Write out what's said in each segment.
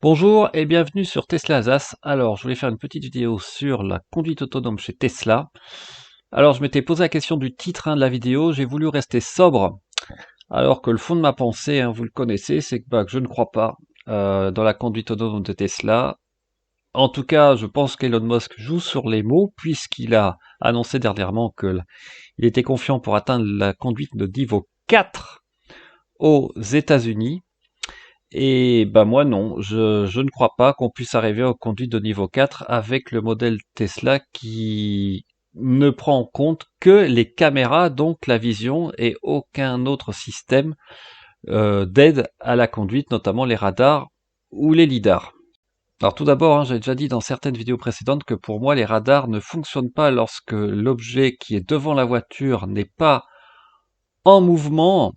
Bonjour et bienvenue sur Tesla Alsace. Alors, je voulais faire une petite vidéo sur la conduite autonome chez Tesla. Alors, je m'étais posé la question du titre de la vidéo. J'ai voulu rester sobre, alors que le fond de ma pensée, vous le connaissez, c'est que je ne crois pas dans la conduite autonome de Tesla. En tout cas, je pense qu'Elon Musk joue sur les mots, puisqu'il a annoncé dernièrement qu'il était confiant pour atteindre la conduite de niveau 4 aux États-Unis. Et bah moi non, je ne crois pas qu'on puisse arriver aux conduites de niveau 4 avec le modèle Tesla qui ne prend en compte que les caméras, donc la vision, et aucun autre système d'aide à la conduite, notamment les radars ou les lidars. Alors tout d'abord, j'ai déjà dit dans certaines vidéos précédentes que pour moi les radars ne fonctionnent pas lorsque l'objet qui est devant la voiture n'est pas en mouvement.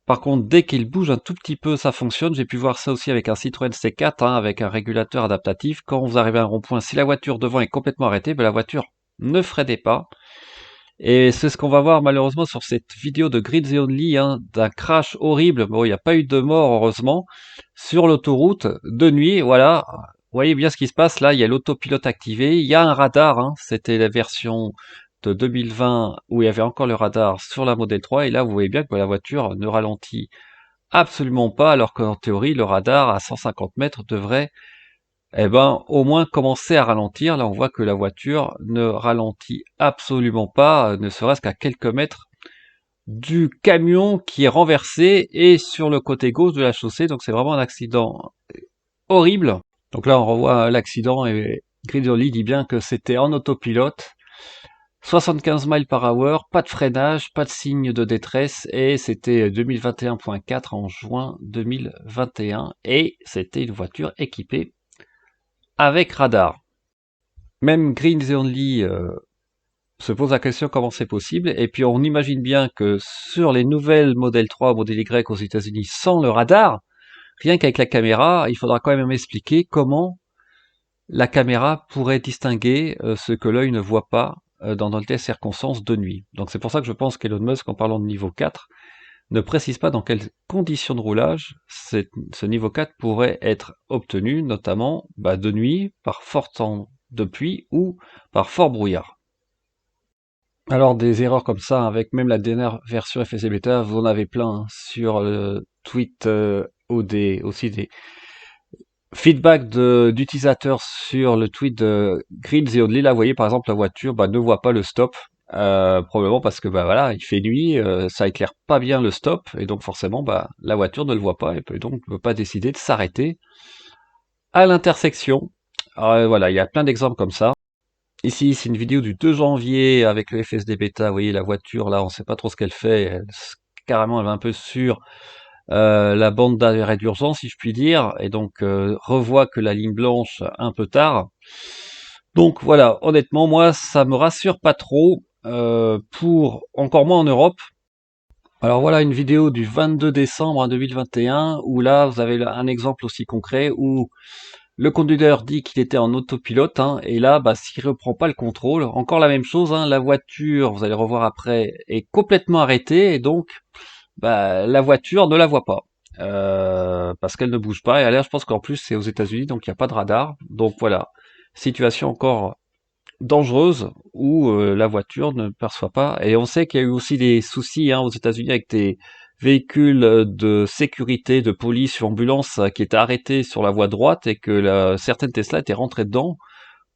Par contre, dès qu'il bouge un tout petit peu, ça fonctionne. J'ai pu voir ça aussi avec un Citroën C4, avec un régulateur adaptatif. Quand vous arrivez à un rond-point, si la voiture devant est complètement arrêtée, la voiture ne freinait pas. Et c'est ce qu'on va voir malheureusement sur cette vidéo de Grid the Only, d'un crash horrible. Bon, il n'y a pas eu de mort, heureusement, sur l'autoroute de nuit. Voilà, vous voyez bien ce qui se passe là. Il y a l'autopilote activé, il y a un radar. C'était la version de 2020 où il y avait encore le radar sur la Model 3. Et là, vous voyez bien que la voiture ne ralentit absolument pas, alors qu'en théorie, le radar à 150 mètres devrait au moins commencer à ralentir. Là, on voit que la voiture ne ralentit absolument pas, ne serait-ce qu'à quelques mètres du camion qui est renversé et sur le côté gauche de la chaussée. Donc c'est vraiment un accident horrible. Donc là, on revoit l'accident et Gridoli dit bien que c'était en autopilote. 75 miles par hour, pas de freinage, pas de signe de détresse, et c'était 2021.4 en juin 2021, et c'était une voiture équipée avec radar. Même Green The Only se pose la question comment c'est possible, et puis on imagine bien que sur les nouvelles Model 3, Model Y aux États-Unis sans le radar, rien qu'avec la caméra, il faudra quand même expliquer comment la caméra pourrait distinguer ce que l'œil ne voit pas dans de telles circonstances de nuit. Donc c'est pour ça que je pense qu'Elon Musk, en parlant de niveau 4, ne précise pas dans quelles conditions de roulage ce niveau 4 pourrait être obtenu, notamment de nuit, par fort temps de pluie ou par fort brouillard. Alors des erreurs comme ça, avec même la dernière version FSD Beta, vous en avez plein sur le tweet ou aussi des feedback d'utilisateurs sur le tweet de Green The Only. Là, vous voyez par exemple la voiture ne voit pas le stop. Probablement parce que voilà, il fait nuit, ça éclaire pas bien le stop, et donc forcément la voiture ne le voit pas, et peut donc ne peut pas décider de s'arrêter à l'intersection. Alors voilà, il y a plein d'exemples comme ça. Ici, c'est une vidéo du 2 janvier avec le FSD Beta. Vous voyez la voiture là, on sait pas trop ce qu'elle fait. Carrément, elle va un peu sur la bande d'arrêt d'urgence, si je puis dire, et donc revoit que la ligne blanche un peu tard. Donc voilà, honnêtement, moi, ça me rassure pas trop, pour encore moins en Europe. Alors voilà une vidéo du 22 décembre 2021, où là, vous avez un exemple aussi concret, où le conducteur dit qu'il était en autopilote, et là, s'il reprend pas le contrôle, encore la même chose, la voiture, vous allez revoir après, est complètement arrêtée, et donc la voiture ne la voit pas. Parce qu'elle ne bouge pas. Et là, je pense qu'en plus, c'est aux États-Unis, donc il n'y a pas de radar. Donc voilà, situation encore dangereuse où la voiture ne perçoit pas. Et on sait qu'il y a eu aussi des soucis aux États-Unis avec des véhicules de sécurité, de police ou ambulance qui étaient arrêtés sur la voie droite et que certaines Tesla étaient rentrées dedans.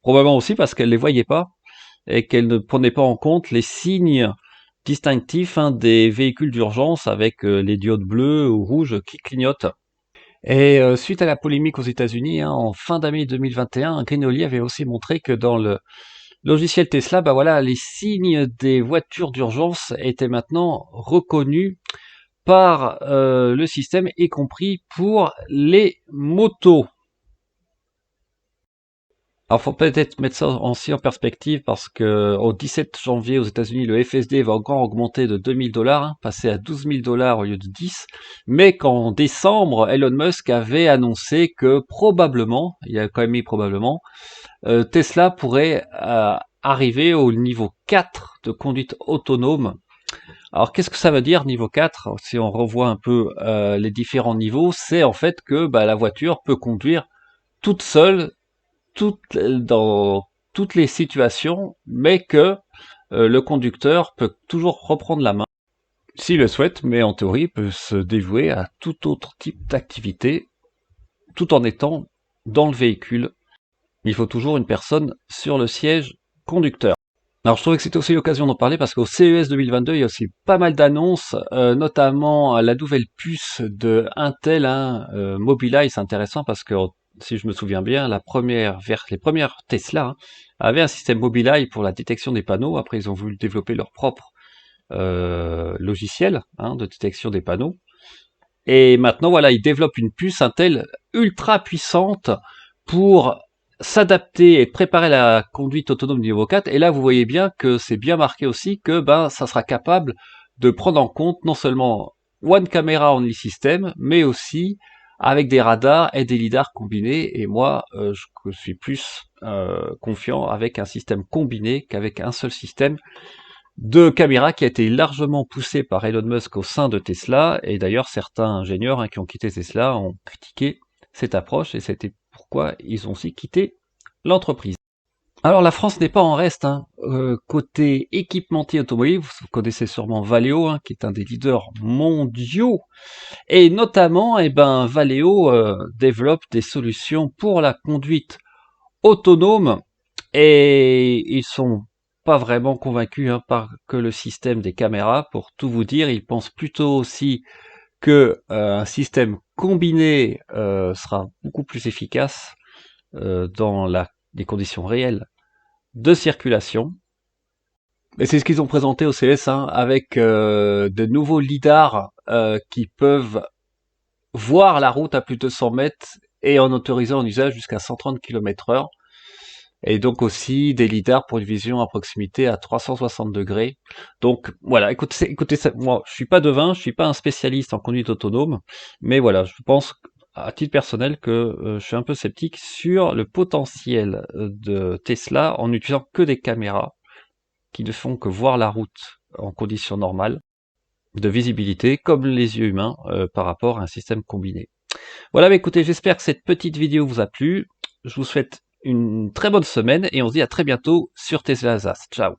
Probablement aussi parce qu'elles ne les voyaient pas et qu'elles ne prenaient pas en compte les signes distinctifs des véhicules d'urgence avec les diodes bleues ou rouges qui clignotent. Et suite à la polémique aux États-Unis, en fin d'année 2021, Greenoli avait aussi montré que dans le logiciel Tesla, voilà, les signes des voitures d'urgence étaient maintenant reconnus par le système, y compris pour les motos. Alors, faut peut-être mettre ça aussi en perspective parce que au 17 janvier aux États-Unis, le FSD va encore augmenter de 2000 $, passer à 12 000 $ au lieu de 10. Mais qu'en décembre, Elon Musk avait annoncé que probablement, il a quand même mis probablement, Tesla pourrait arriver au niveau 4 de conduite autonome Alors qu'est-ce que ça veut dire niveau 4? Si on revoit un peu les différents niveaux, c'est en fait que la voiture peut conduire toute seule dans toutes les situations, mais que le conducteur peut toujours reprendre la main s'il le souhaite, mais en théorie peut se dévouer à tout autre type d'activité tout en étant dans le véhicule. Il faut toujours une personne sur le siège conducteur. Alors je trouvais que c'était aussi l'occasion d'en parler parce qu'au CES 2022, il y a aussi pas mal d'annonces, notamment la nouvelle puce de Intel, Mobileye. C'est intéressant parce que si je me souviens bien, les premières Tesla avaient un système Mobileye pour la détection des panneaux. Après, ils ont voulu développer leur propre logiciel de détection des panneaux. Et maintenant, voilà, ils développent une puce Intel ultra puissante pour s'adapter et préparer la conduite autonome niveau 4. Et là, vous voyez bien que c'est bien marqué aussi que ça sera capable de prendre en compte non seulement One Camera Only System, mais aussi avec des radars et des lidars combinés. Et moi, je suis plus confiant avec un système combiné qu'avec un seul système de caméras qui a été largement poussé par Elon Musk au sein de Tesla, et d'ailleurs certains ingénieurs qui ont quitté Tesla ont critiqué cette approche, et c'était pourquoi ils ont aussi quitté l'entreprise. Alors la France n'est pas en reste, côté équipementier automobile, vous connaissez sûrement Valeo, qui est un des leaders mondiaux, et notamment Valeo développe des solutions pour la conduite autonome, et ils sont pas vraiment convaincus par que le système des caméras. Pour tout vous dire, ils pensent plutôt aussi que un système combiné sera beaucoup plus efficace dans les conditions réelles de circulation. Et c'est ce qu'ils ont présenté au CS, avec de nouveaux lidars qui peuvent voir la route à plus de 100 mètres et en autorisant un usage jusqu'à 130 km/h. Et donc aussi des lidars pour une vision à proximité à 360 degrés. Donc voilà, écoutez ça, moi je suis pas devin, je suis pas un spécialiste en conduite autonome, mais voilà, je pense à titre personnel que je suis un peu sceptique sur le potentiel de Tesla en n'utilisant que des caméras qui ne font que voir la route en conditions normales de visibilité, comme les yeux humains, par rapport à un système combiné. Voilà, écoutez, j'espère que cette petite vidéo vous a plu. Je vous souhaite une très bonne semaine et on se dit à très bientôt sur Tesla Alsace. Ciao.